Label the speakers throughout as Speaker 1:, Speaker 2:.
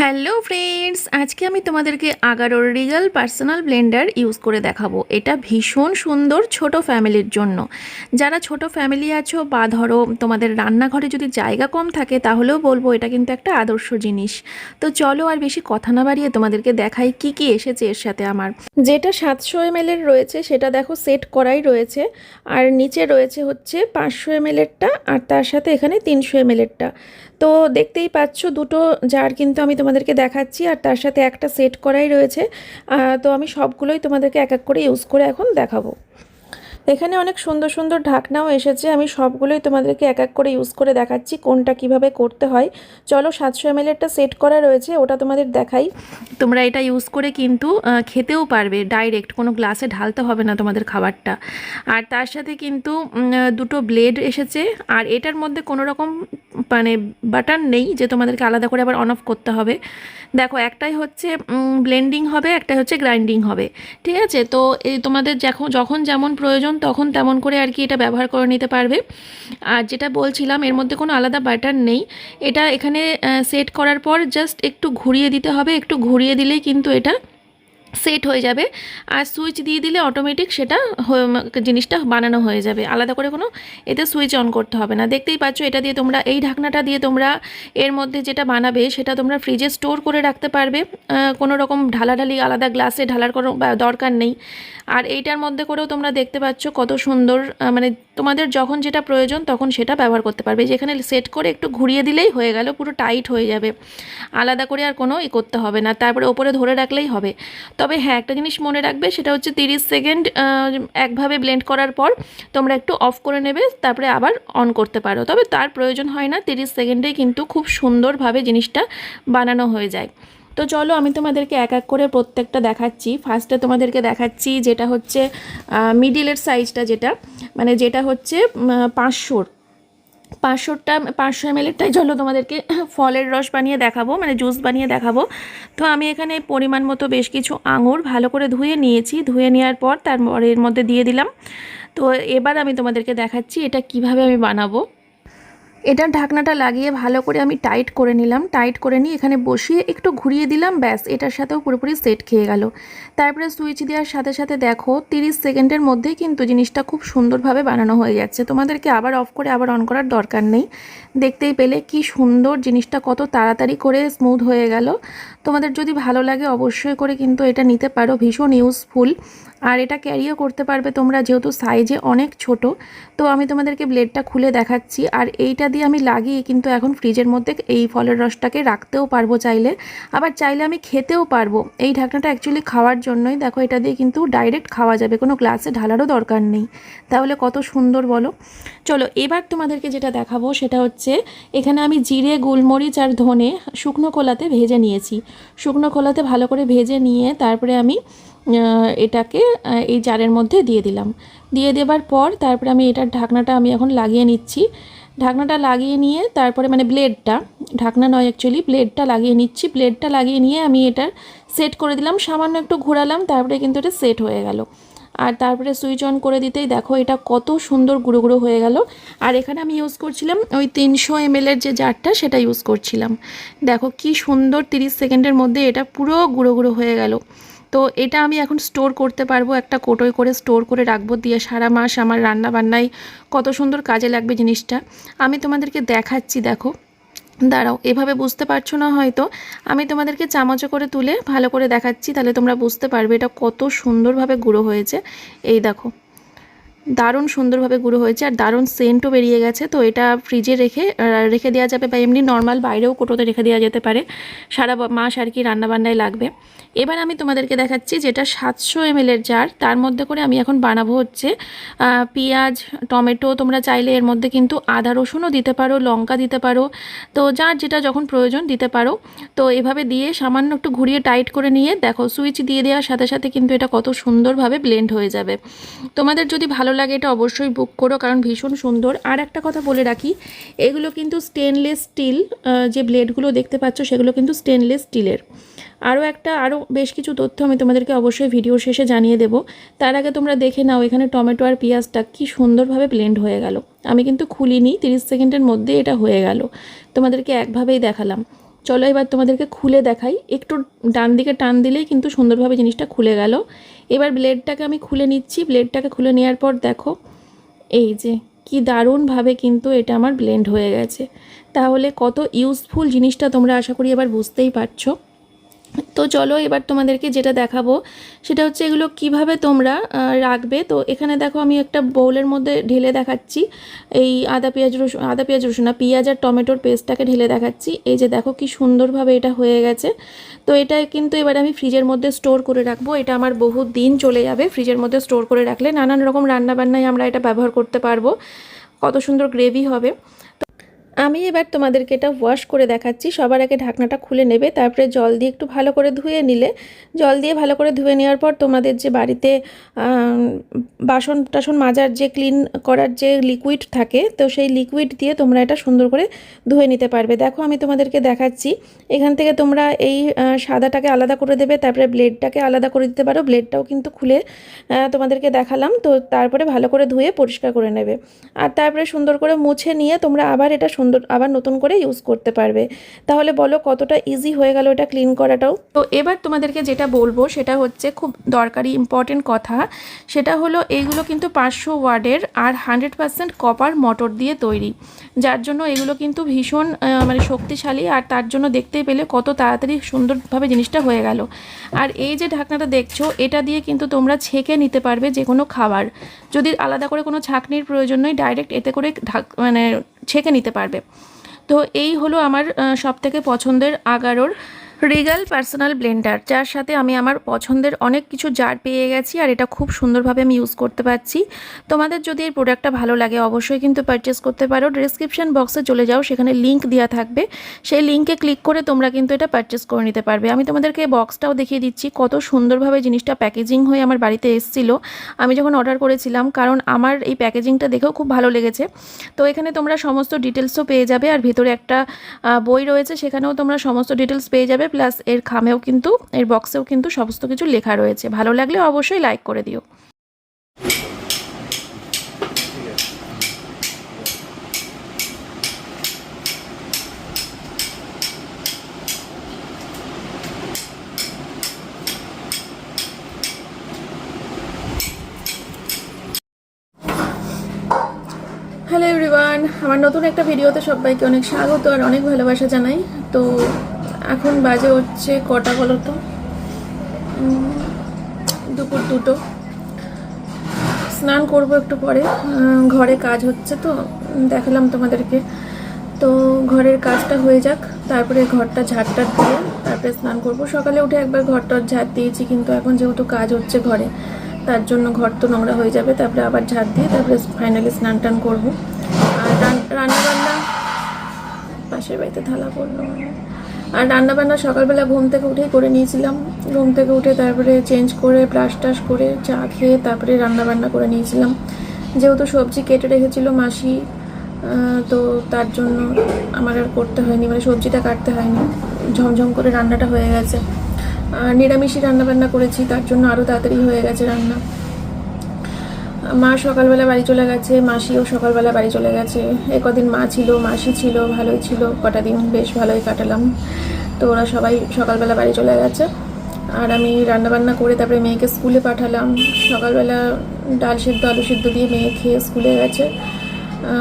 Speaker 1: Hello friends, আজকে আমি তোমাদেরকে আগারোর রিগাল পার্সোনাল ব্লেন্ডার ইউজ করে দেখাবো। এটা ভীষণ সুন্দর ছোট ফ্যামিলির জন্য। যারা ছোট ফ্যামিলি আছো বা ধরো তোমাদের রান্নাঘরে যদি জায়গা কম থাকে তাহলেও বলবো এটা কিন্তু একটা আদর্শ জিনিস। তো চলো আর বেশি কথা না বাড়িয়ে তোমাদেরকে দেখাই কি কি এসেছে এর সাথে। আমার যেটা 700 ml রয়েছে সেটা দেখো সেট করাই রয়েছে, আর নিচে রয়েছে হচ্ছে 500 ml-এরটা, আর তার সাথে এখানে 300 ml-এরটা। তো দেখতেই পাচ্ছ দুটো জার কিন্তু আমি তোমাদেরকে দেখাচ্ছি, আর তার সাথে একটা সেট করাই রয়েছে। তো আমি সবগুলোই তোমাদেরকে এক এক করে ইউজ করে এখন দেখাবো। এখানে অনেক সুন্দর সুন্দর ঢাকনাও এসেছে, আমি সবগুলোই তোমাদেরকে এক এক করে ইউজ করে দেখাচ্ছি কোনটা কিভাবে করতে হয়। চলো 700 ml-এরটা সেট করা রয়েছে ওটা তোমাদের দেখাই। তোমরা এটা ইউজ করে কিন্তু খেতেও পারবে, ডাইরেক্ট কোনো গ্লাসে ঢালতে হবে না তোমাদের খাবারটা। আর তার সাথে কিন্তু দুটো ব্লেড এসেছে, আর এটার মধ্যে কোনো রকম মানে বাটন নেই যে তোমাদেরকে আলাদা করে আবার অন অফ করতে হবে। দেখো একটাই হচ্ছে ব্লেন্ডিং হবে, একটাই হচ্ছে গ্রাইন্ডিং হবে, ঠিক আছে? তো এই তোমাদের যখন যেমন প্রয়োজন তখন তেমন করে আর কি এটা ব্যবহার করে নিতে পারবে। আর যেটা বলছিলাম এর মধ্যে কোনো আলাদা বাটন নেই, এটা এখানে সেট করার পর জাস্ট একটু ঘুরিয়ে দিতে হবে, একটু ঘুরিয়ে দিলেই কিন্তু এটা সেট হয়ে যাবে। আর সুইচ দিয়ে দিলে অটোমেটিক সেটা জিনিসটা বানানো হয়ে যাবে, আলাদা করে কোনো এতে সুইচ অন করতে হবে না। দেখতেই পাচ্ছ এটা দিয়ে তোমরা এই ঢাকনাটা দিয়ে তোমরা এর মধ্যে যেটা বানাবে সেটা তোমরা ফ্রিজে স্টোর করে রাখতে পারবে, কোনো রকম ঢালাঢালি আলাদা গ্লাসে ঢালার কোনো দরকার নেই। আর এইটার মধ্যে করেও তোমরা দেখতে পাচ্ছ কত সুন্দর, মানে তোমাদের যখন যেটা প্রয়োজন তখন সেটা ব্যবহার করতে পারবে। যেখানে সেট করে একটু ঘুরিয়ে দিলেই হয়ে গেল, পুরো টাইট হয়ে যাবে, আলাদা করে আর কোনো করতে হবে না, তারপরে ওপরে ধরে রাখলেই হবে। তবে হ্যাঁ, একটা জিনিস মনে রাখবে, সেটা হচ্ছে 30 সেকেন্ড একভাবে ব্লেন্ড করার পর তোমরা একটু অফ করে নেবে, তারপরে আবার অন করতে পারো। তবে তার প্রয়োজন হয় না, 30 সেকেন্ডেই কিন্তু খুব সুন্দরভাবে জিনিসটা বানানো হয়ে যায়। তো চলো আমি তোমাদেরকে এক এক করে প্রত্যেকটা দেখাচ্ছি। ফার্স্টে তোমাদেরকে দেখাচ্ছি যেটা হচ্ছে মিডিলের সাইজটা, মানে যেটা হচ্ছে 500 ml-টাই। চলো তোমাদেরকে ফলের রস বানিয়ে দেখাবো, মানে জুস বানিয়ে দেখাবো। তো আমি এখানে পরিমাণ মতো বেশ কিছু আঙুর ভালো করে ধুয়ে নিয়েছি, ধুয়ে নেওয়ার পর তারপর এর মধ্যে দিয়ে দিলাম। তো এবার আমি তোমাদেরকে দেখাচ্ছি এটা কিভাবে আমি বানাবো। এটার ঢাকনাটা লাগিয়ে ভালো করে আমি টাইট করে নিলাম, টাইট করে নিয়ে এখানে বসিয়ে একটু ঘুরিয়ে দিলাম, ব্যাস এটার সাথেও পুরোপুরি সেট খেয়ে গেল। তারপরে সুইচ দেওয়ার সাথে সাথে দেখো 30 সেকেন্ডের মধ্যেই কিন্তু জিনিসটা খুব সুন্দরভাবে বানানো হয়ে যাচ্ছে। তোমাদেরকে আবার অফ করে আবার অন করার দরকার নেই। দেখতেই পেলে কি সুন্দর জিনিসটা কত তাড়াতাড়ি করে স্মুথ হয়ে গেল। তোমাদের যদি ভালো লাগে অবশ্যই করে কিন্তু এটা নিতে পারো, ভীষণ ইউজফুল। আর এটা ক্যারিও করতে পারবে তোমরা, যেহেতু সাইজে অনেক ছোট। তো আমি তোমাদেরকে ব্লেডটা খুলে দেখাচ্ছি, আর এইটা দিয়ে আমি লাগিয়ে কিন্তু এখন ফ্রিজের মধ্যে এই ফলের রসটাকে রাখতেও পারবো চাইলে, আবার চাইলে আমি খেতেও পারবো। এই ঢাকনাটা অ্যাকচুয়ালি খাওয়ার জন্যই, দেখো এটা দিয়ে কিন্তু ডাইরেক্ট খাওয়া যাবে, কোনো গ্লাসে ঢালারও দরকার নেই। তাহলে কত সুন্দর বলো। চলো এবার তোমাদেরকে যেটা দেখাবো সেটা হচ্ছে এখানে আমি জিরে, গোলমরিচ আর ধনে শুকনো খোলাতে ভেজে নিয়েছি। শুকনো খোলাতে ভালো করে ভেজে নিয়ে তারপরে আমি এটাকে এই জারের মধ্যে দিয়ে দিলাম। দিয়ে দেবার পর তারপরে আমি এটার ঢাকনাটা আমি এখন লাগিয়ে নিচ্ছি। ঢাকনাটা লাগিয়ে নিয়ে তারপরে মানে ব্লেডটা, ঢাকনা নয় অ্যাকচুয়ালি, ব্লেডটা লাগিয়ে নিচ্ছি। ব্লেডটা লাগিয়ে নিয়ে আমি এটা সেট করে দিলাম, সামান্য একটু ঘোরালাম, তারপরে কিন্তু এটা সেট হয়ে গেল। আর তারপরে সুইচ অন করে দিতেই দেখো এটা কত সুন্দর গুঁড়ো গুঁড়ো হয়ে গেল। আর এখানে আমি ইউজ করছিলাম ওই 300 ml-এর যে জারটা, সেটা ইউজ করছিলাম। দেখো কি সুন্দর 30 সেকেন্ডের মধ্যে এটা পুরো গুঁড়ো গুঁড়ো হয়ে গেল। তো এটা আমি এখন স্টোর করতে পারবো, একটা কোটোয় করে স্টোর করে রাখবো, দিয়ে সারা মাস আমার রান্না বান্নায় কত সুন্দর কাজে লাগবে জিনিসটা। আমি তোমাদেরকে দেখাচ্ছি, দেখো দাঁড়াও, এভাবে বুঝতে পারছো না হয়তো, আমি তোমাদেরকে চামচে করে তুলে ভালো করে দেখাচ্ছি, তাহলে তোমরা বুঝতে পারবে এটা কত সুন্দরভাবে গুঁড়ো হয়েছে। এই দেখো দারুণ সুন্দরভাবে গুঁড়ো হয়েছে, আর দারুণ সেন্টও বেরিয়ে গেছে। তো এটা ফ্রিজে রেখে দেওয়া যাবে, বা এমনি নর্মাল বাইরেও কোটোতে রেখে দেওয়া যেতে পারে, সারা মাস আর কি রান্নাবান্নায় লাগবে। এবার আমি তোমাদেরকে দেখাচ্ছি যেটা 700 ml-এর জার, তার মধ্যে করে আমি এখন বানাবো হচ্ছে পেঁয়াজ, টমেটো, তোমরা চাইলে এর মধ্যে কিন্তু আদা রসুনও দিতে পারো, লঙ্কা দিতে পারো, তো যার যেটা যখন প্রয়োজন দিতে পারো। তো এভাবে দিয়ে সামান্য একটু ঘুরিয়ে টাইট করে নিয়ে দেখো সুইচ দিয়ে দেওয়ার সাথে সাথে কিন্তু এটা কত সুন্দরভাবে ব্লেন্ড হয়ে যাবে। তোমাদের যদি ভালো লাগে এটা অবশ্যই বুক করো, কারণ ভীষণ সুন্দর। আর একটা কথা বলে রাখি, এগুলো কিন্তু স্টেনলেস স্টিল, যে ব্লেডগুলো দেখতে পাচ্ছ সেগুলো কিন্তু স্টেনলেস স্টিলের। আরও বেশ কিছু তথ্য আমি তোমাদেরকে অবশ্যই ভিডিওর শেষে জানিয়ে দেব। তার আগে তোমরা দেখে নাও এখানে টমেটো আর পেঁয়াজটা কি সুন্দরভাবে ব্লেন্ড হয়ে গেল। আমি কিন্তু খুলিনি, 30 সেকেন্ডের মধ্যে এটা হয়ে গেল, তোমাদেরকে একভাবেই দেখালাম। চলো এবার তোমাদেরকে খুলে দেখাই। একটু ডান দিকে টান দিলেই কিন্তু সুন্দরভাবে জিনিসটা খুলে গেল। এবার ব্লেডটাকে আমি খুলে নিচ্ছি। ব্লেডটাকে খুলে নেওয়ার পর দেখো এই যে কি দারুণভাবে কিন্তু এটা আমার ব্লেন্ড হয়ে গেছে। তাহলে কত ইউজফুল জিনিসটা তোমরা আশা করি এবার বুঝতেই পারছো। তো চলো এবার তোমাদেরকে যেটা দেখাবো সেটা হচ্ছে এগুলো কিভাবে তোমরা রাখবে। তো এখানে দেখো আমি একটা বোলের মধ্যে ঢেলে দেখাচ্ছি এই আদা পেঁয়াজ রসুন না, পেঁয়াজ আর টমেটোর পেস্টটাকে ঢেলে দেখাচ্ছি। এই যে দেখো কি সুন্দরভাবে এটা হয়ে গেছে। তো এটা কিন্তু এবার আমি ফ্রিজের মধ্যে স্টোর করে রাখবো। এটা আমার বহু দিন চলে যাবে ফ্রিজের মধ্যে স্টোর করে রাখলে। নানান রকম রান্নাবান্নায় আমরা এটা ব্যবহার করতে পারবো। কত সুন্দর গ্রেভি হবে। আমি এবার তোমাদেরকে এটা ওয়াশ করে দেখাচ্ছি। সবার আগে ঢাকনাটা খুলে নেবে, তারপরে জল দিয়ে একটু ভালো করে ধুয়ে নিলে, জল দিয়ে ভালো করে ধুয়ে নেওয়ার পর তোমাদের যে বাড়িতে বাসন টাসন মাজার যে ক্লিন করার যে লিকুইড থাকে, তো সেই লিকুইড দিয়ে তোমরা এটা সুন্দর করে ধুয়ে নিতে পারবে। দেখো আমি তোমাদেরকে দেখাচ্ছি। এখান থেকে তোমরা এই সাদাটাকে আলাদা করে দেবে, তারপরে ব্লেডটাকে আলাদা করে দিতে পারো। ব্লেডটাও কিন্তু খুলে তোমাদেরকে দেখালাম। তো তারপরে ভালো করে ধুয়ে পরিষ্কার করে নেবে, আর তারপরে সুন্দর করে মুছে নিয়ে তোমরা আবার এটা আবার নতুন করে ইউজ করতে পারবে। তাহলে বলো কতটা ইজি হয়ে গেল এটা ক্লিন করাটাও। তো এবার তোমাদেরকে যেটা বলবো সেটা হচ্ছে খুব দরকারি ইম্পর্টেন্ট কথা। সেটা হলো এইগুলো কিন্তু 500 ওয়াটের আর 100% কপার মোটর দিয়ে তৈরি, যার জন্য এগুলো কিন্তু ভীষণ মানে শক্তিশালী। আর তার জন্য দেখতেই পেলে কত তাড়াতাড়ি সুন্দরভাবে জিনিসটা হয়ে গেল। আর এই যে ঢাকনাটা দেখছো, এটা দিয়ে কিন্তু তোমরা ছেঁকে নিতে পারবে যে কোনো খাবার। যদি আলাদা করে কোনো ছাঁকনির প্রয়োজন নেই, ডাইরেক্ট এতে করে মানে ছেঁকে নিতে পারবে। তো এই হলো আমার সবথেকে পছন্দের আগারোর রিগাল পার্সোনাল ব্লেন্ডার, যার সাথে আমি আমার পছন্দের অনেক কিছু জার পেয়ে গেছি। আর এটা খুব সুন্দরভাবে আমি ইউজ করতে পারছি। তোমাদের যদি এই প্রোডাক্টটা ভালো লাগে অবশ্যই কিন্তু পারচেস করতে পারো। ডিসক্রিপশন বক্সে চলে যাও, সেখানে লিঙ্ক দেওয়া থাকবে। সেই লিঙ্কে ক্লিক করে তোমরা কিন্তু এটা পারচেস করে নিতে পারবে। আমি তোমাদেরকে বক্সটাও দেখিয়ে দিচ্ছি কত সুন্দরভাবে জিনিসটা প্যাকেজিং হয়ে আমার বাড়িতে এসেছিলো আমি যখন অর্ডার করেছিলাম, কারণ আমার এই প্যাকেজিংটা দেখেও খুব ভালো লেগেছে। তো এখানে তোমরা সমস্ত ডিটেলসও পেয়ে যাবে, আর ভিতরে একটা বই রয়েছে, সেখানেও তোমরা সমস্ত ডিটেলস পেয়ে যাবে। প্লাস এর খামেও কিন্তু, এর বক্সেও কিন্তু সমস্ত কিছু লেখা রয়েছে। ভালো লাগলে অবশ্যই লাইক করে দিও। হ্যালো এভরিওয়ান, আমার নতুন একটা ভিডিওতে সবাইকে অনেক স্বাগত আর অনেক ভালোবাসা জানাই। তো এখন বাজে হচ্ছে কটা বলো তো, দুপুর 2টো। স্নান করব একটু পরে, ঘরে কাজ হচ্ছে তো দেখালাম তোমাদেরকে। তো ঘরের কাজটা হয়ে যাক, তারপরে ঘরটা ঝাড়টার দিয়ে তারপরে স্নান করব। সকালে উঠে একবার ঘরটার ঝাড় দিয়েছি, কিন্তু এখন যেহেতু কাজ হচ্ছে ঘরে, তার জন্য ঘর তো নোংরা হয়ে যাবে। তারপরে আবার ঝাড় দিয়ে তারপরে ফাইনালি স্নান টান করবো। আর রান্নাবান্না পাশের বাড়িতে থালা পড়লো। আর রান্নাবান্না সকালবেলা ঘুম থেকে উঠেই করে নিয়েছিলাম। ঘুম থেকে উঠে তারপরে চেঞ্জ করে ব্রাশ টাশ করে চা খেয়ে তারপরে রান্নাবান্না করে নিয়েছিলাম। যেহেতু সবজি কেটে রেখেছিল মাসি, তো তার জন্য আমার আর করতে হয়নি, মানে সবজিটা কাটতে হয়নি, ঝমঝম করে রান্নাটা হয়ে গেছে। আর নিরামিষই রান্নাবান্না করেছি, তার জন্য আরও তাড়াতাড়ি হয়ে গেছে রান্না। মা সকালবেলা বাড়ি চলে গেছে, মাসিও সকালবেলা বাড়ি চলে গেছে। কদিন মা ছিল, মাসি ছিল, ভালোই ছিল, কটা দিন বেশ ভালোই কাটালাম। তো ওরা সবাই সকালবেলা বাড়ি চলে গেছে। আর আমি রান্নাবান্না করে তারপরে মেয়েকে স্কুলে পাঠালাম। সকালবেলা ডাল সেদ্ধ আলু সেদ্ধ দিয়ে মেয়ে খেয়ে স্কুলে গেছে,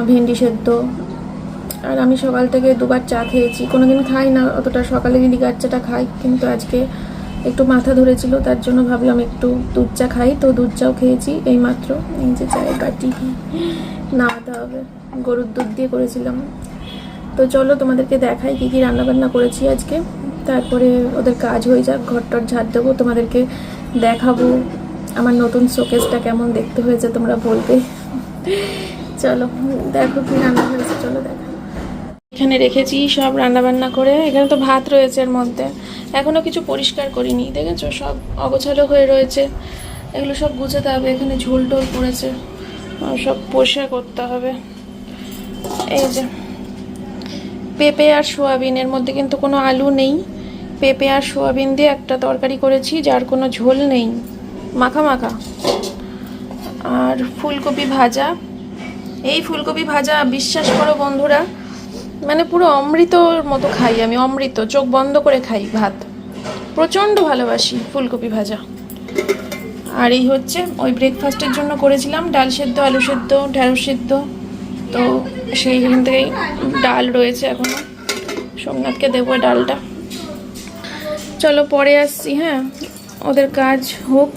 Speaker 1: ভেন্ডি সেদ্ধ। আর আমি সকাল থেকে দুবার চা খেয়েছি। কোনোদিন খাই না অতটা সকালে, লিকার চাটা খাই, কিন্তু আজকে একটু মাথা ধরেছিল, তার জন্য ভাবলাম একটু দুধ চা খাই। তো দুধ চাও খেয়েছি এইমাত্র। এই যে চায়ের বাটি নামাতে হবে, গরুর দুধ দিয়ে করেছিলাম। তো চলো তোমাদেরকে দেখাই কী কী রান্নাবান্না করেছি আজকে। তারপরে ওদের কাজ হয়ে যাক, ঘরটর ঝাড় দেবো, তোমাদেরকে দেখাবো আমার নতুন শোকেসটা কেমন দেখতে হয়েছে, তোমরা বলবে। চলো দেখো কী রান্না হয়েছে, চলো দেখো। এখানে রেখেছি সব রান্নাবান্না করে। এখানে তো ভাত রয়েছে এর মধ্যে, এখনও কিছু পরিষ্কার করিনি, দেখেছো সব অগোছালো হয়ে রয়েছে। এগুলো সব গুছাতে হবে। এখানে ঝোল টোল পড়েছে, সব পরিষ্কার করতে হবে। এই যে পেঁপে আর সোয়াবিন, এর মধ্যে কিন্তু কোনো আলু নেই। পেঁপে আর সোয়াবিন দিয়ে একটা তরকারি করেছি, যার কোনো ঝোল নেই, মাখা মাখা। আর ফুলকপি ভাজা। এই ফুলকপি ভাজা বিশ্বাস করো বন্ধুরা, মানে পুরো অমৃতর মতো খাই আমি, অমৃত, চোখ বন্ধ করে খাই ভাত। প্রচণ্ড ভালোবাসি ফুলকপি ভাজা। আর এই হচ্ছে ওই ব্রেকফাস্টের জন্য করেছিলাম ডাল সেদ্ধ, আলু সেদ্ধ, ঢেঁড়স সেদ্ধ। তো সেইখান থেকেই ডাল রয়েছে এখনো, সোমনাথকে দেবো ডালটা। চলো পরে আসছি, হ্যাঁ, ওদের কাজ হোক।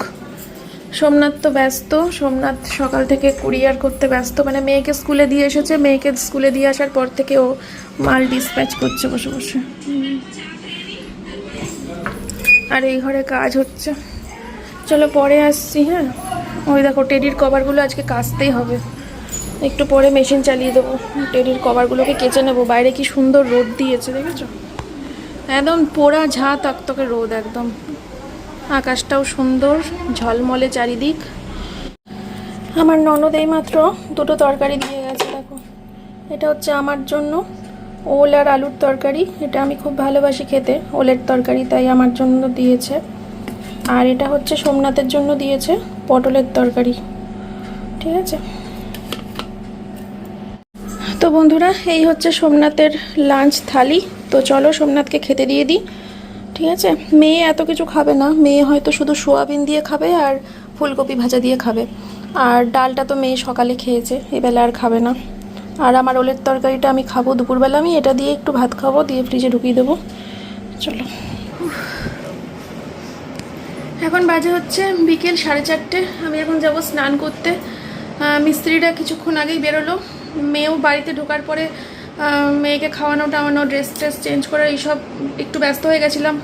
Speaker 1: সোমনাথ তো ব্যস্ত, সোমনাথ সকাল থেকে কুরিয়ার করতে ব্যস্ত, মানে মেয়েকে স্কুলে দিয়ে এসেছে, মেয়েকে স্কুলে দিয়ে আসার পর থেকে ও মাল ডিসপ্যাচ করছে বসে বসে। আর এই ঘরে কাজ হচ্ছে। চলো পরে আসছি, হ্যাঁ। ওই দেখো টেডির কভারগুলো আজকে কাচতেই হবে, একটু পরে মেশিন চালিয়ে দেবো, টেডির কভারগুলোকে কেচে নেবো। বাইরে কি সুন্দর রোদ দিয়েছে দেখেছো, একদম পোড়া ঝাঁ তকতকে রোদ একদম। আকাশটাও সুন্দর ঝলমলে চারিদিক। আমার ননদ এইমাত্র দুটো তরকারি দিয়ে গেছে, দেখো। এটা হচ্ছে আমার জন্য ওল আর আলুর তরকারি, এটা আমি খুব ভালোবাসি খেতে, ওলের তরকারি, তাই আমার জন্য দিয়েছে। আর এটা হচ্ছে সোমনাথের জন্য দিয়েছে পটলের তরকারি, ঠিক আছে। তো বন্ধুরা, এই হচ্ছে সোমনাথের লাঞ্চ থালি। তো চলো সোমনাথকে খেতে দিয়ে দিই, ঠিক আছে। মেয়ে এত কিছু খাবে না, মেয়ে হয়তো শুধু সোয়াবিন দিয়ে খাবে আর ফুলকপি ভাজা দিয়ে খাবে। আর ডালটা তো মেয়ে সকালে খেয়েছে, এবেলা আর খাবে না। আর আমার ওলের তরকারিটা আমি খাবো দুপুরবেলা, আমি এটা দিয়ে একটু ভাত খাবো, দিয়ে ফ্রিজে ঢুকিয়ে দেবো। চলো, এখন বাজে হচ্ছে বিকেল 4:30। আমি এখন যাব স্নান করতে। মিস্ত্রিরা কিছুক্ষণ আগেই বেরোলো, মেয়েও বাড়িতে ঢোকার পরে মেয়েকে খাওয়ানো টাওয়ানো, ড্রেস ট্রেস চেঞ্জ করা, এইসব একটু ব্যস্ত হয়ে গেছিলাম।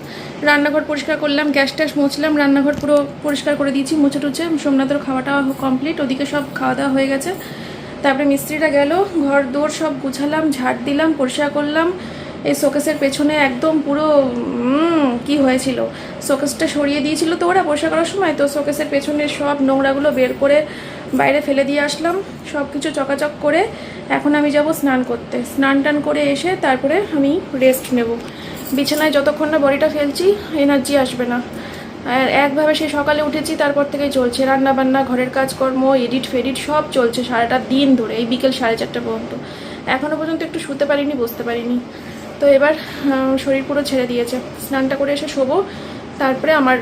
Speaker 1: রান্নাঘর পরিষ্কার করলাম, গ্যাস ট্যাস মুছলাম, রান্নাঘর পুরো পরিষ্কার করে দিয়েছি মুছে টুছে। সোমনাথের খাওয়াটা কমপ্লিট, ওদিকে সব খাওয়া দাওয়া হয়ে গেছে। তারপরে মিস্ত্রিরা গেল, ঘর দৌড় সব গুছালাম, ঝাড় দিলাম, পরিষ্কার করলাম। এই শোকেসের পেছনে একদম পুরো কি হয়েছিল, শোকেসটা সরিয়ে দিয়েছিল তো ওরা পরিষ্কার করার সময়, তো শোকেসের পেছনে সব নোংরাগুলো বের করে বাইরে ফেলে দিয়ে আসলাম, সব কিছু চকাচক করে। এখন আমি যাব স্নান করতে, স্নান টান করে এসে তারপরে আমি রেস্ট নেব। বিছানায় যতক্ষণ না বডিটা ফেলছি এনার্জি আসবে না। আর একভাবে সেই সকালে উঠেছি, তারপর থেকেই চলছে রান্না বান্না, ঘরের কাজকর্ম, এডিট ফেডিট সব চলছে সারাটা দিন ধরে, এই বিকেল 4:30 পর্যন্ত। এখনও পর্যন্ত একটু শুতে পারিনি, বসতে পারিনি। তো এবার শরীর পুরো ছেড়ে দিয়েছে, স্নানটা করে এসে শোবো, তারপরে আমার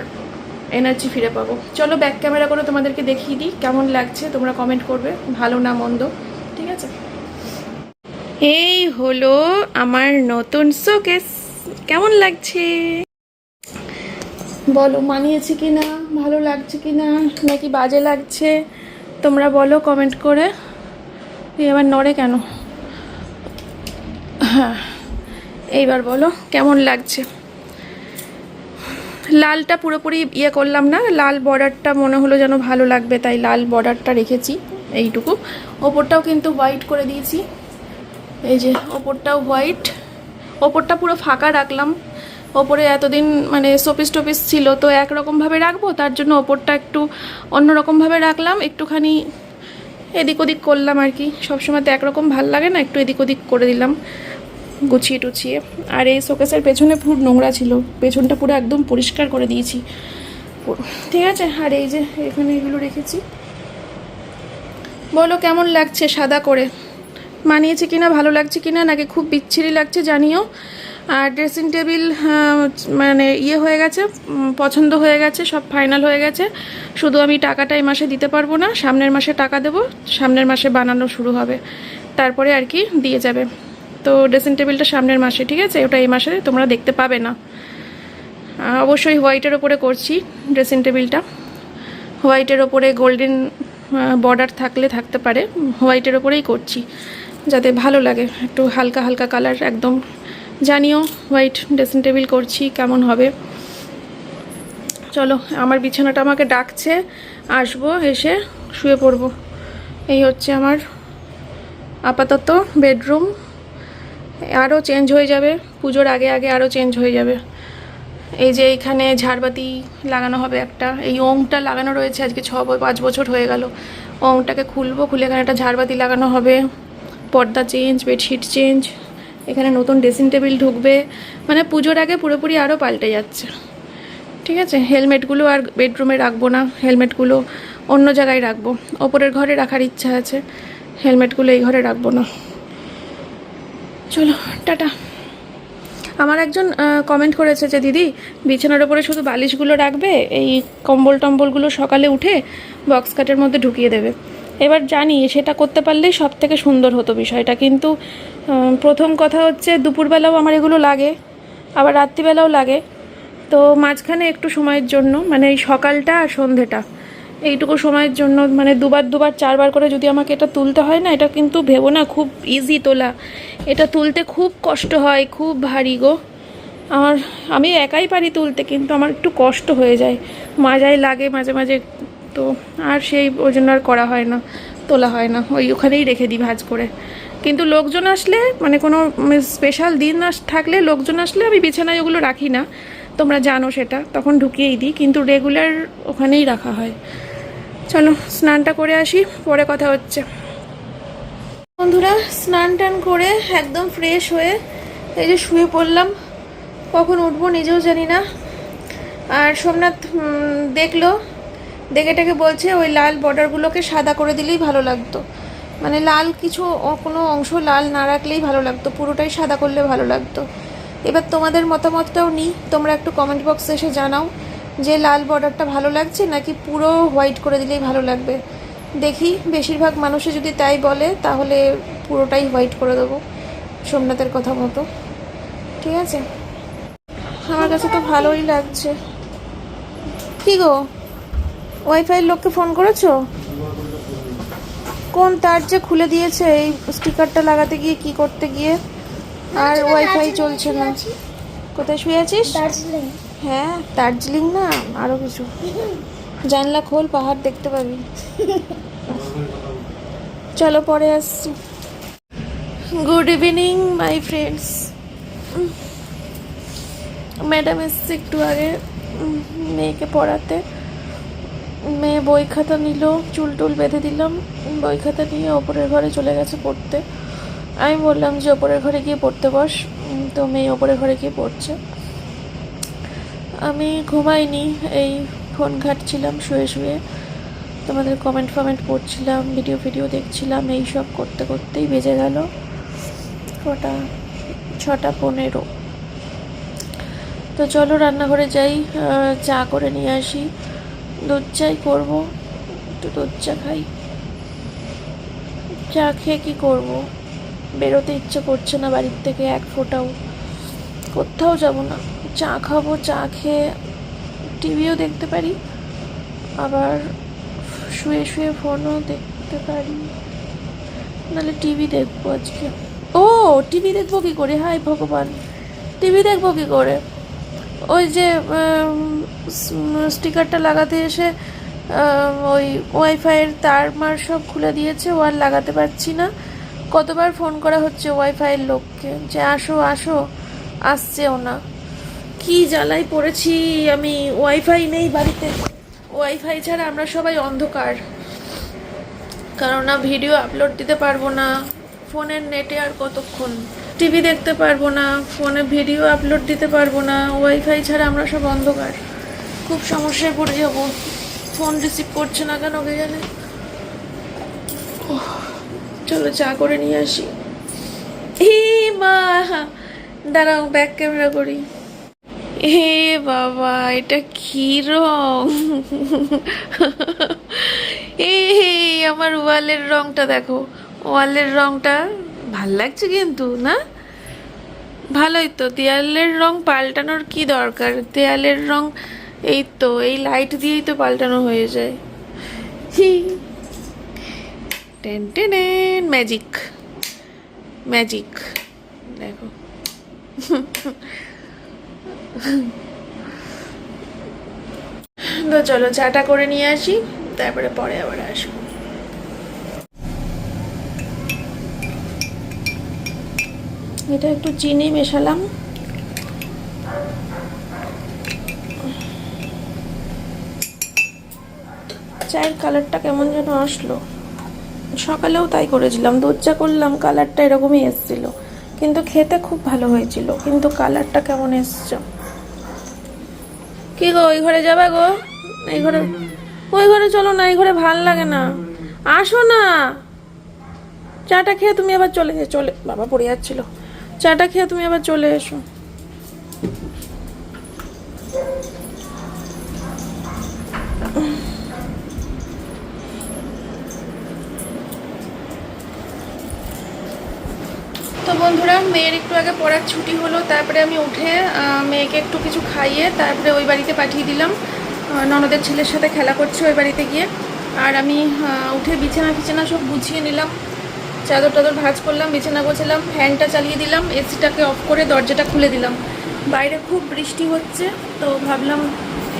Speaker 1: এনার্জি ফিরে পাবো। চলো ব্যাক ক্যামেরা করে তোমাদেরকে দেখিয়ে দিই কেমন লাগছে, তোমরা কমেন্ট করবে ভালো না মন্দ, ঠিক আছে। এই হলো আমার নতুন শোকেস, কেমন লাগছে বলো, মানিয়েছে কি না, ভালো লাগছে কি না, নাকি বাজে লাগছে, তোমরা বলো কমেন্ট করে। এই আবার নড়ে কেন, হ্যাঁ এইবার বলো কেমন লাগছে। লালটা পুরোপুরি ইয়ে করলাম না, লাল বর্ডারটা মনে হলো যেন ভালো লাগবে, তাই লাল বর্ডারটা রেখেছি এইটুকু। ওপরটাও কিন্তু হোয়াইট করে দিয়েছি, এই যে ওপরটাও হোয়াইট, ওপরটা পুরো ফাঁকা রাখলাম। ওপরে এতদিন মানে শোপিস টোপিস ছিল, তো একরকমভাবে রাখবো, তার জন্য ওপরটা একটু অন্যরকমভাবে রাখলাম, একটুখানি এদিক ওদিক করলাম আর কি। সবসময় তো একরকম ভাল লাগে না, একটু এদিক ওদিক করে দিলাম গুছিয়ে টুছিয়ে। আর এই শোকেসের পেছনে পুরো নোংরা ছিল, পেছনটা পুরো একদম পরিষ্কার করে দিয়েছি, ঠিক আছে। আর এই যে এখানে এগুলো রেখেছি, বলো কেমন লাগছে সাদা করে, মানিয়েছে কিনা, ভালো লাগছে কিনা, নাকি খুব বিচ্ছিরি লাগছে জানিও। আর ড্রেসিং টেবিল মানে ইয়ে হয়ে গেছে, পছন্দ হয়ে গেছে, সব ফাইনাল হয়ে গেছে। শুধু আমি টাকাটা এই মাসে দিতে পারবো না, সামনের মাসে টাকা দেবো, সামনের মাসে বানানো শুরু হবে, তারপরে আর কি দিয়ে যাবে। তো ড্রেসিং টেবিলটা সামনের মাসে, ঠিক আছে, ওটা এই মাসে তোমরা দেখতে পাবে না। অবশ্যই হোয়াইটের ওপরে করছি ড্রেসিং টেবিলটা, হোয়াইটের ওপরে গোল্ডেন বর্ডার থাকলে থাকতে পারে, হোয়াইটের ওপরেই করছি যাতে ভালো লাগে, একটু হালকা হালকা কালার একদম। জানিও হোয়াইট ড্রেসিং টেবিল করছি কেমন হবে। চলো, আমার বিছানাটা আমাকে ডাকছে, আসবো, এসে শুয়ে পড়বো। এই হচ্ছে আমার আপাতত বেডরুম, আরও চেঞ্জ হয়ে যাবে, পুজোর আগে আগে আরও চেঞ্জ হয়ে যাবে। এই যে এইখানে ঝাড়বাতি লাগানো হবে একটা, এই ওংটা লাগানো রয়েছে আজকে 5 বছর হয়ে গেল। ওংটাকে খুলবো, খুলে এখানে একটা ঝাড়বাতি লাগানো হবে, পর্দা চেঞ্জ, বেডশিট চেঞ্জ, এখানে নতুন ড্রেসিং টেবিল ঢুকবে, মানে পুজোর আগে পুরোপুরি আরও পাল্টে যাচ্ছে, ঠিক আছে। হেলমেটগুলো আর বেডরুমে রাখবো না, হেলমেটগুলো অন্য জায়গায় রাখবো, ওপরের ঘরে রাখার ইচ্ছা আছে, হেলমেটগুলো এই ঘরে রাখবো না। চলো টাটা। আমার একজন কমেন্ট করেছে যে দিদি বিছানার ওপরে শুধু বালিশগুলো রাখবে, এই কম্বল টম্বলগুলো সকালে উঠে বক্স কাটের মধ্যে ঢুকিয়ে দেবে। এবার জানি সেটা করতে পারলেই সব থেকে সুন্দর হতো বিষয়টা, কিন্তু প্রথম কথা হচ্ছে দুপুরবেলাও আমার এগুলো লাগে, আবার রাত্রিবেলাও লাগে। তো মাঝখানে একটু সময়ের জন্য, মানে এই সকালটা আর সন্ধেটা, এইটুকু সময়ের জন্য মানে দুবার চারবার করে যদি আমাকে এটা তুলতে হয় না, এটা কিন্তু ভেবো না খুব ইজি তোলা, এটা তুলতে খুব কষ্ট হয়, খুব ভারী গো। আমি একাই পারি তুলতে, কিন্তু আমার একটু কষ্ট হয়ে যায়, মাজায় লাগে মাঝে মাঝে। তো আর ওই জন্য আর করা হয় না, তোলা হয় না, ওখানেই রেখে দিই ভাঁজ করে। কিন্তু লোকজন আসলে, মানে কোনো স্পেশাল দিন থাকলে লোকজন আসলে আমি বিছানায় ওগুলো রাখি না, তোমরা জানো সেটা, তখন ঢুকিয়েই দিই, কিন্তু রেগুলার ওখানেই রাখা হয়। চলো স্নানটা করে আসি, পরে কথা হচ্ছে। বন্ধুরা স্নান টান করে একদম ফ্রেশ হয়ে এই যে শুয়ে পড়লাম, কখন উঠবো নিজেও জানি না। আর সোমনাথ দেখেটাকে বলছে ওই লাল বর্ডারগুলোকে সাদা করে দিলেই ভালো লাগতো, মানে লাল কিছু কোনো অংশ লাল না রাখলেই ভালো লাগতো, পুরোটাই সাদা করলে ভালো লাগতো। এবার তোমাদের মতামতটাও নিই, তোমরা একটু কমেন্ট বক্সে এসে জানাও যে লাল বর্ডারটা ভালো লাগছে নাকি পুরো হোয়াইট করে দিলেই ভালো লাগবে। দেখি বেশিরভাগ মানুষে যদি তাই বলে তাহলে পুরোটাই হোয়াইট করে দেবো সোমনাথের কথা মতো, ঠিক আছে? আমার কাছে তো ভালোই লাগছে। কি গো, ওয়াইফাইয়ের লোককে ফোন করেছো? কোন তার যে খুলে দিয়েছে এই স্টিকারটা লাগাতে গিয়ে, কি করতে গিয়ে, আর ওয়াইফাই চলছে না। কোথায় শুয়ে আছিস? হ্যাঁ দার্জিলিং না আরো কিছু। জানলা খোল, পাহাড় দেখতে পাবি। চলো পরে আসছি। Good evening my friends. Madam এসছে একটু আগে মেয়েকে পড়াতে। মেয়ে বই খাতা নিল, চুল টুল বেঁধে দিলাম, বই খাতা নিয়ে ওপরের ঘরে চলে গেছে পড়তে। আমি বললাম যে ওপরের ঘরে গিয়ে পড়তে বস, তো মেয়ে ওপরের ঘরে গিয়ে পড়ছে। আমি ঘুমাইনি, এই ফোন ঘাঁটছিলাম শুয়ে শুয়ে, তোমাদের কমেন্ট পড়ছিলাম, ভিডিও দেখছিলাম, এই সব করতে করতেই বেজে গেল 6:15। তো চলো রান্নাঘরে যাই, চা করে নিয়ে আসি, দুধ চাই করবো, একটু দুধ চা খাই। চা খেয়ে কী করবো, বেরোতে ইচ্ছে করছে না বাড়ির থেকে এক ফোঁটাও, কোথাও যাব না। চা খাবো, চা খেয়ে টিভিও দেখতে পারি, আবার শুয়ে শুয়ে ফোনও দেখতে পারি, নাহলে টিভি দেখবো আজকে। ও টিভি দেখবো কী করে, হায় ভগবান, টিভি দেখবো কী করে? ওই যে স্টিকারটা লাগাতে এসে ওই ওয়াইফাইয়ের তার মার সব খুলে দিয়েছে, ও আর লাগাতে পারছি না। কতবার ফোন করা হচ্ছে ওয়াইফাইয়ের লোককে যে আসো আসো, আসছেও না। কি জ্বালায় পড়েছি আমি, ওয়াইফাই নেই বাড়িতে, ওয়াইফাই ছাড়া আমরা সবাই অন্ধকার, কারণ না ভিডিও আপলোড দিতে পারবো না ফোনের নেটে, আর কতক্ষণ টিভি দেখতে পারবো না, ফোনে ভিডিও আপলোড দিতে পারবো না, ওয়াইফাই ছাড়া আমরা সব অন্ধকার, খুব সমস্যায় পড়ে যাবো। ফোন রিসিভ করছে না কেন কে জানে। চলো চা করে নিয়ে আসি। মা দাঁড়াও ব্যাক ক্যামেরা করি। হে বাবা এটা কি রং, আমার ওয়ালের রংটা দেখো, ওয়ালের রংটা ভাল লাগছে কিন্তু না? ভালোই তো, দেয়ালের রং পাল্টানোর কি দরকার, দেয়ালের রং এই তো এই লাইট দিয়েই তো পাল্টানো হয়ে যায়। টেন টেন ম্যাজিক ম্যাজিক দেখো। তো চলো চাটা করে নিয়ে আসি, তারপরে পরে আবার আসবো। এটা একটু চিনি মেশালাম, চায়ের কালারটা কেমন যেন আসলো, সকালেও তাই করেছিলাম, দুধ চা করলাম, কালারটা এরকমই এসছিল, কিন্তু খেতে খুব ভালো হয়েছিল, কিন্তু কালারটা কেমন এসছে। কি গো ওই ঘরে যাবে গো? এই ঘরে, ওই ঘরে চলো না, এই ঘরে ভাল লাগে না, আসো না। চাটা খেয়ে তুমি আবার চলে বাবা পড়ে যাচ্ছিল, চাটা খেয়ে তুমি আবার চলে এসো। তো বন্ধুরা, মেয়ের একটু আগে পড়ার ছুটি হলো, তারপরে আমি উঠে মেয়েকে একটু কিছু খাইয়ে তারপরে ওই বাড়িতে পাঠিয়ে দিলাম। ননদের ছেলের সাথে খেলা করছে ওই বাড়িতে গিয়ে। আর আমি উঠে বিছানা সব গুছিয়ে নিলাম, চাদর টাদর ভাঁজ করলাম, বিছানা গোছালাম, ফ্যানটা চালিয়ে দিলাম, এসিটাকে অফ করে দরজাটা খুলে দিলাম। বাইরে খুব বৃষ্টি হচ্ছে, তো ভাবলাম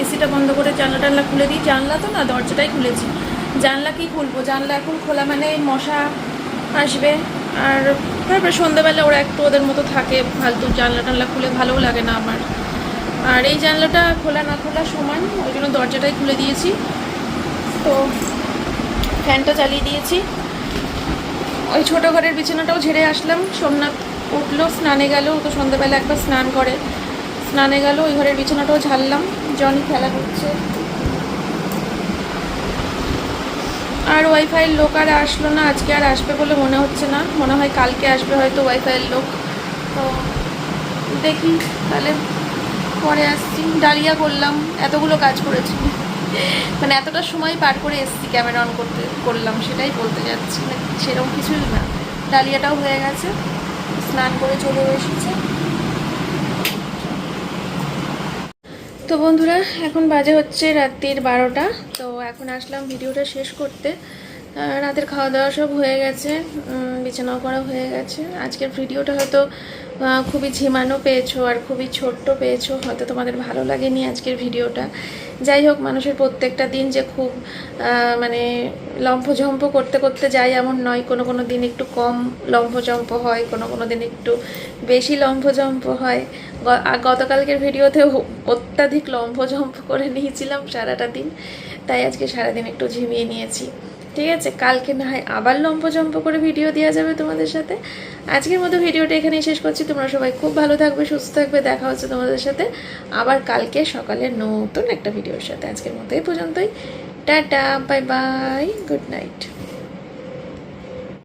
Speaker 1: এসিটা বন্ধ করে জানলা টানলা খুলে দিই। জানলা তো না, দরজাটাই খুলেছি। জানলা কি খুলবো, জানলা এখন খোলা মানে মশা আসবে। আর তারপরে সন্ধ্যাবেলা ওরা একটু ওদের মতো থাকে ফালতু, জানলা টানলা খুলে ভালোও লাগে না আমার। আর এই জানলাটা খোলা না খোলা সমান, ওই জন্য দরজাটাই খুলে দিয়েছি। তো ফ্যানটা চালিয়ে দিয়েছি। ওই ছোটো ঘরের বিছানাটাও ঝেড়ে আসলাম। সোমনাথ উঠলো, স্নানে গেল, তো সন্ধ্যাবেলা একবার স্নান করে, স্নানে গেল। ওই ঘরের বিছানাটাও ঝাড়লাম। জনি খেলা করছে। আর ওয়াইফাইয়ের লোক আর আসলো না, আজকে আর আসবে বলে মনে হচ্ছে না, মনে হয় কালকে আসবে হয়তো ওয়াইফাইয়ের লোক। তো দেখি তাহলে পরে আসছি। ডালিয়া করলাম, এতগুলো কাজ করেছি, মানে এতটা সময় পার করে এসছি ক্যামেরা অন করলাম, সেটাই বলতে যাচ্ছি, সেরকম কিছুই না। ডালিয়াটাও হয়ে গেছে, স্নান করে চলে এসেছে। তো বন্ধুরা, এখন বাজে হচ্ছে রাত্রির 12টা। তো এখন আসলাম ভিডিওটা শেষ করতে। রাতের খাওয়া দাওয়া সব হয়ে গেছে, বিছানাও করা হয়ে গেছে। আজকের ভিডিওটা হয়তো খুবই ঝিমানো পেয়েছো আর খুবই ছোট্ট পেয়েছো, হয়তো তোমাদের ভালো লাগেনি আজকের ভিডিওটা। যাই হোক, মানুষের প্রত্যেকটা দিন যে খুব মানে লম্ফঝম্প করতে করতে যায় এমন নয়। কোনো কোনো দিন একটু কম লম্ফঝম্প হয়, কোনো কোনো দিন একটু বেশি লম্ফঝম্প হয়। গতকালকের ভিডিওতেও অত্যাধিক লম্ফঝম্প করে নিয়েছিলাম সারাটা দিন, তাই আজকে সারাদিন একটু ঝিমিয়ে নিয়েছি। ঠিক আছে, কালকে না হয় আবার লম্ফঝম্প করে ভিডিও দেওয়া যাবে তোমাদের সাথে। আজকের মতো ভিডিওটা এখানেই শেষ করছি। তোমরা সবাই খুব ভালো থাকবে, সুস্থ থাকবে। দেখা হচ্ছে তোমাদের সাথে আবার কালকে সকালে নতুন একটা ভিডিওর সাথে। আজকের মতো এই পর্যন্তই। Tata, bye bye, good night.